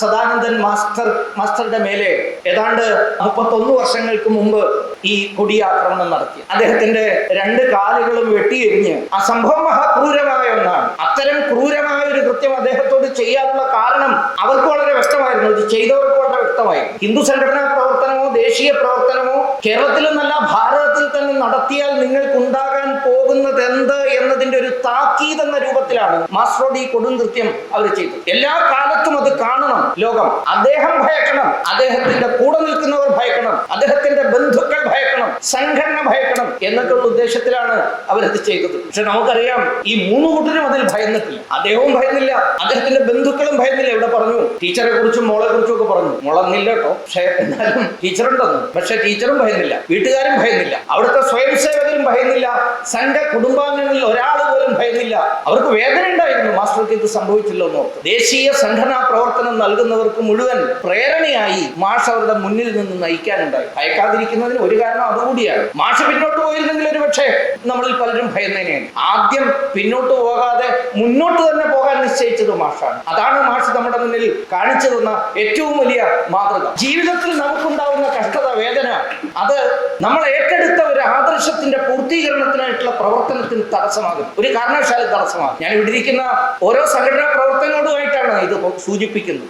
സദാനന്ദൻ മാസ്റ്ററുടെ മേലെ ഏതാണ്ട് 31 വർഷങ്ങൾക്ക് മുമ്പ് ഈ കൊടിയാക്രമണം നടത്തി. അദ്ദേഹത്തിന്റെ 2 കാലുകളും വെട്ടിയെരിഞ്ഞ് ആ സംഭവം മഹാക്രൂരമായ ഒന്നാണ്. അത്തരം ക്രൂരമായ ഒരു കൃത്യം അദ്ദേഹത്തോട് ചെയ്യാനുള്ള കാരണം അവർക്ക് വളരെ വ്യക്തമായിരുന്നു. ഇത് ചെയ്തവർക്ക് വളരെ വ്യക്തമായിരുന്നു. ഹിന്ദു സംഘടനാ പ്രവർത്തനമോ ദേശീയ പ്രവർത്തനമോ കേരളത്തിലെന്നല്ല ഭാരതത്തിൽ തന്നെ നടത്തിയാൽ നിങ്ങൾക്കുണ്ടാകാൻ പോകുന്നത് എന്ത് എന്നതിന്റെ ഒരു താക്കീത് എന്ന രൂപത്തിലാണ് മാസ്റ്ററോട് ഈ കൊടും കൃത്യം അവർ ചെയ്തത്. എല്ലാ കാലത്തും അത് കാണണം ലോകം. അദ്ദേഹം ഭയക്കണം, അദ്ദേഹത്തിന്റെ കൂടെ നിൽക്കുന്നവർ ഭയക്കണം, അദ്ദേഹത്തിന്റെ ബന്ധുക്കൾ ഭയക്കണം, സംഘടന ഭയക്കണം എന്നൊക്കെയുള്ള ഉദ്ദേശത്തിലാണ് അവരത് ചെയ്തത്. പക്ഷെ നമുക്കറിയാം ഈ 3 കൂട്ടരും അതിൽ ഭയന്നിട്ടില്ല. അദ്ദേഹവും ഭയന്നില്ല, അദ്ദേഹത്തിന്റെ ബന്ധുക്കളും ഭയന്നില്ല. ഇവിടെ പറഞ്ഞു ടീച്ചറെ കുറിച്ചും മോളെ കുറിച്ചും ഒക്കെ പറഞ്ഞു. മോളന്നില്ല കേട്ടോ, പക്ഷെ എന്നാലും ടീച്ചറുണ്ടെന്ന്. പക്ഷെ ടീച്ചറും ഭയന്നില്ല, വീട്ടുകാരും ഭയന്നില്ല, അവിടുത്തെ സ്വയം സേവകരും ഭയന്നില്ല, സംഘ കുടുംബാംഗങ്ങളിൽ ഒരാൾ പോലും ഭയന്നില്ല. അവർക്ക് വേദന ഉണ്ടായിരുന്നു മാസ്റ്റർക്ക് ഇത് സംഭവിച്ചില്ലോ എന്നോർത്ത്. ദേശീയ സംഘടനാ പ്രവർത്തനം നൽകുന്നവർക്ക് മുഴുവൻ പ്രേരണയായി മാഷ് അവരുടെ മുന്നിൽ നിന്ന് നയിക്കാനുണ്ടായി. ഭയക്കാതിരിക്കുന്നതിന് ഒരു കാരണം അതുകൂടിയാണ്. മാഷ് പിന്നോട്ട് പോയിരുന്നെങ്കിൽ ഒരു പക്ഷേ നമ്മളിൽ പലരും ഭയന്നേനെയാണ്. ആദ്യം പിന്നോട്ട് പോകാതെ മുന്നോട്ട് തന്നെ പോകാൻ നിശ്ചയിച്ചത് മാഷാണ്. അതാണ് മാഷ് നമ്മുടെ മുന്നിൽ കാണിച്ചു തന്ന ഏറ്റവും വലിയ മാതൃക. ജീവിതത്തിൽ നമുക്കുണ്ടാവുന്ന കഷ്ടത, വേദന, അത് നമ്മൾ ഏറ്റെടുത്ത ഒരു ആദർശത്തിന്റെ പൂർത്തീകരണത്തിനായിട്ടുള്ള പ്രവർത്തനത്തിന് തടസ്സമാകും, ഒരു കാരണവശാലും തടസ്സമാകും. ഞാൻ ഇവിടെ ഇരിക്കുന്ന ഓരോ സംഘടനാ പ്രവർത്തനങ്ങളുമായിട്ടാണ് ഇത് സൂചിപ്പിക്കുന്നത്.